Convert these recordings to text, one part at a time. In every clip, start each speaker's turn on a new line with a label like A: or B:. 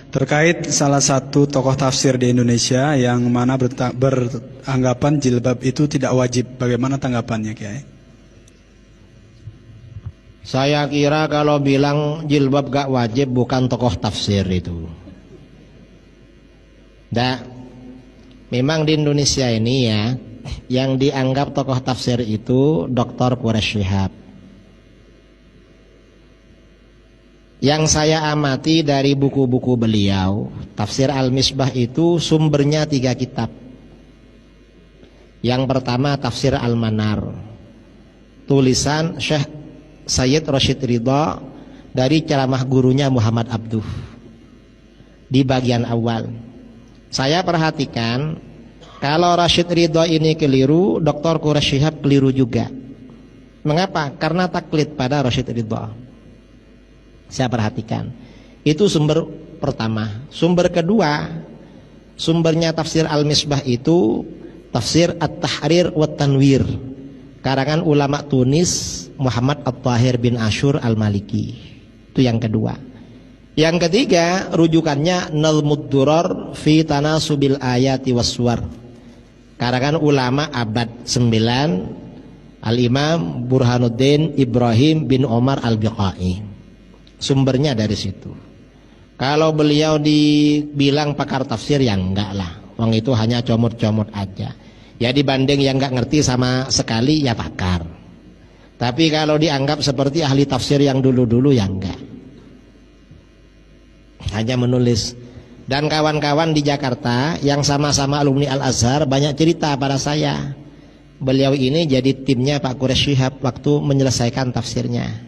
A: Terkait salah satu tokoh tafsir di Indonesia yang mana beranggapan jilbab itu tidak wajib, bagaimana tanggapannya, Kiai?
B: Saya kira kalau bilang jilbab gak wajib bukan tokoh tafsir itu. Memang di Indonesia ini ya, yang dianggap tokoh tafsir itu Dr. Quraish Shihab. Yang saya amati dari buku-buku beliau, Tafsir Al-Misbah itu sumbernya 3 kitab. Yang pertama Tafsir Al-Manar, tulisan Syekh Sayyid Rashid Ridha dari ceramah gurunya Muhammad Abduh. Di bagian awal saya perhatikan, kalau Rashid Ridha ini keliru, Dr. Quraish Shihab keliru juga. Mengapa? Karena taklid pada Rashid Ridha. Saya perhatikan, itu sumber pertama. Sumber kedua, sumbernya Tafsir Al-Misbah itu Tafsir At-Tahrir wa Tanwir, karangan ulama Tunis Muhammad At-Tahir bin Ashur Al-Maliki. Itu yang kedua. Yang ketiga, rujukannya Nalmud Durar fi Tanasubil Ayati Waswar, karangan ulama abad 9 Al-Imam Burhanuddin Ibrahim bin Omar Al-Biqai. Sumbernya dari situ. Kalau beliau dibilang pakar tafsir, ya enggak lah, wong itu hanya comot-comot aja. Ya dibanding yang enggak ngerti sama sekali, ya pakar. Tapi kalau dianggap seperti ahli tafsir yang dulu-dulu, ya enggak, hanya menulis. Dan kawan-kawan di Jakarta yang sama-sama alumni Al-Azhar banyak cerita pada saya, beliau ini jadi timnya Pak Quraish Shihab waktu menyelesaikan tafsirnya.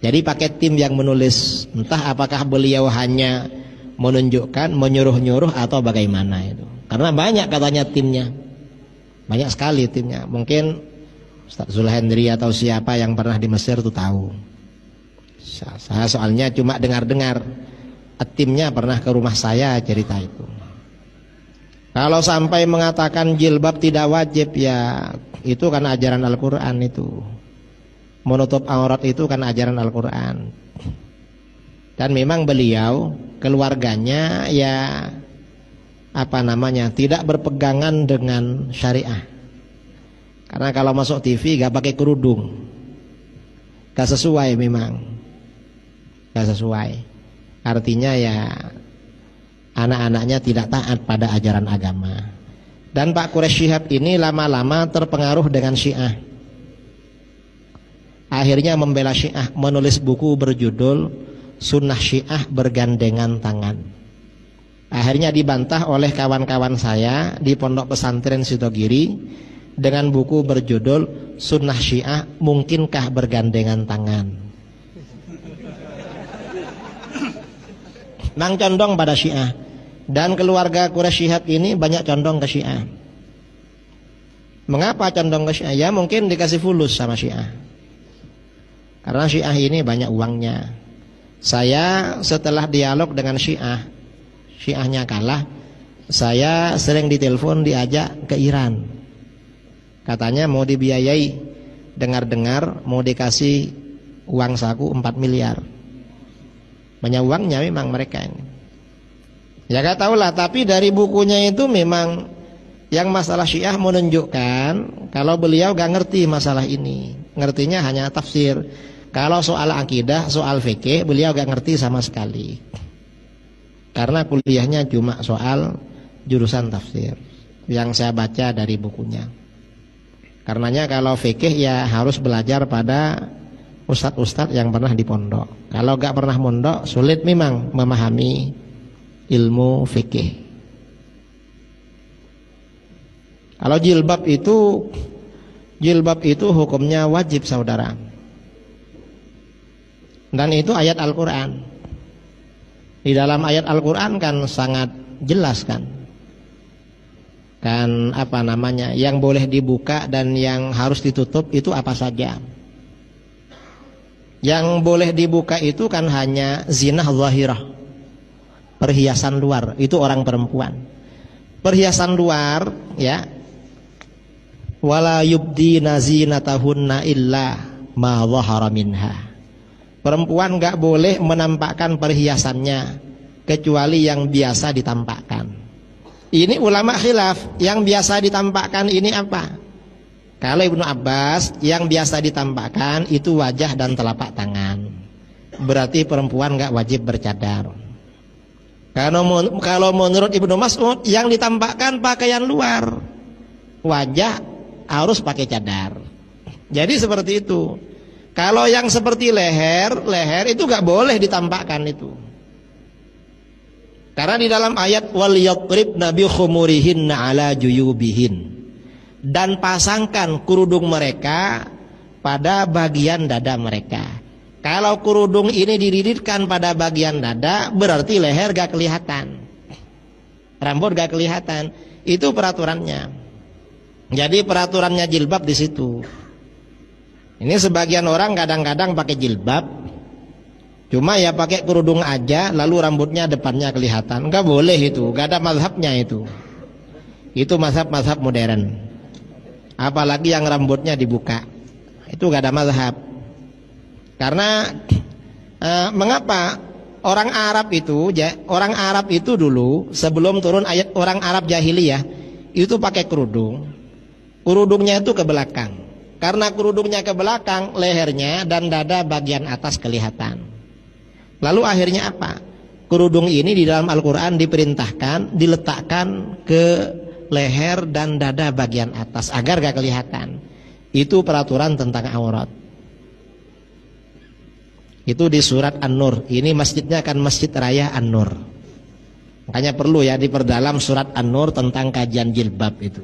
B: Jadi pakai tim yang menulis. Entah apakah beliau hanya menunjukkan, menyuruh-nyuruh atau bagaimana itu. Karena banyak katanya timnya, banyak sekali timnya. Mungkin Ustaz Zulhendri atau siapa yang pernah di Mesir itu tahu. Saya soalnya cuma dengar-dengar. Timnya pernah ke rumah saya cerita itu. Kalau sampai mengatakan jilbab tidak wajib, ya itu kan ajaran Al-Quran itu. Menutup aurat itu kan ajaran Al-Quran. Dan memang beliau, keluarganya ya tidak berpegangan dengan syariah. Karena kalau masuk TV gak pakai kerudung, gak sesuai, memang gak sesuai. Artinya ya anak-anaknya tidak taat pada ajaran agama. Dan Pak Quraish Shihab ini lama-lama terpengaruh dengan Syiah. Akhirnya membela Syiah, menulis buku berjudul Sunnah Syiah Bergandengan Tangan. Akhirnya dibantah oleh kawan-kawan saya di Pondok Pesantren Sitogiri dengan buku berjudul Sunnah Syiah Mungkinkah Bergandengan Tangan. Nang condong pada Syiah. Dan keluarga Quraish Shihab ini banyak condong ke Syiah. Mengapa condong ke Syiah? Ya mungkin dikasih fulus sama Syiah. Karena Syiah ini banyak uangnya. Saya setelah dialog dengan Syiahnya kalah, saya sering ditelepon diajak ke Iran. Katanya mau dibiayai, dengar-dengar mau dikasih uang saku 4 miliar. Banyak uangnya memang mereka ini. Ya gak tahulah, tapi dari bukunya itu memang yang masalah Syiah menunjukkan kalau beliau gak ngerti masalah ini. Ngertinya hanya tafsir. Kalau soal akidah, soal fikih, beliau gak ngerti sama sekali. Karena kuliahnya cuma soal jurusan tafsir yang saya baca dari bukunya. Karenanya kalau fikih ya harus belajar pada ustadz-ustadz yang pernah di pondok. Kalau gak pernah mondok, sulit memang memahami ilmu fikih. Kalau jilbab itu hukumnya wajib, saudara. Dan itu ayat Al-Quran. Di dalam ayat Al-Quran kan sangat jelas kan yang boleh dibuka dan yang harus ditutup itu apa saja. Yang boleh dibuka itu kan hanya zinah zahirah, perhiasan luar, itu orang perempuan. Perhiasan luar ya, wala yubdina zinatahunna illa ma zahara minha. Perempuan gak boleh menampakkan perhiasannya kecuali yang biasa ditampakkan. Ini ulama khilaf, yang biasa ditampakkan ini apa? Kalau Ibnu Abbas, yang biasa ditampakkan itu wajah dan telapak tangan. Berarti perempuan nggak wajib bercadar. Kalau menurut Ibnu Mas'ud, yang ditampakkan pakaian luar, wajah harus pakai cadar. Jadi seperti itu. Kalau yang seperti leher itu nggak boleh ditampakkan itu. Karena di dalam ayat wal yadribna bi khumurihinna ala juyubihin, dan pasangkan kerudung mereka pada bagian dada mereka. Kalau kerudung ini dididitkan pada bagian dada, berarti leher gak kelihatan, rambut gak kelihatan. Itu peraturannya. Jadi peraturannya jilbab di situ. Ini sebagian orang kadang-kadang pakai jilbab, cuma ya pakai kerudung aja, lalu rambutnya depannya kelihatan. Enggak boleh itu, enggak ada mazhabnya itu. Itu mazhab-mazhab modern. Apalagi yang rambutnya dibuka, itu enggak ada mazhab. Karena mengapa orang Arab itu dulu sebelum turun ayat orang Arab jahiliyah itu pakai kerudung. Kerudungnya itu ke belakang. Karena kerudungnya ke belakang, lehernya dan dada bagian atas kelihatan. Lalu akhirnya apa? Kerudung ini di dalam Al-Quran diperintahkan diletakkan ke leher dan dada bagian atas agar gak kelihatan. Itu peraturan tentang aurat. Itu di surat An-Nur. Ini masjidnya kan Masjid Raya An-Nur. Makanya perlu ya diperdalam surat An-Nur tentang kajian jilbab itu.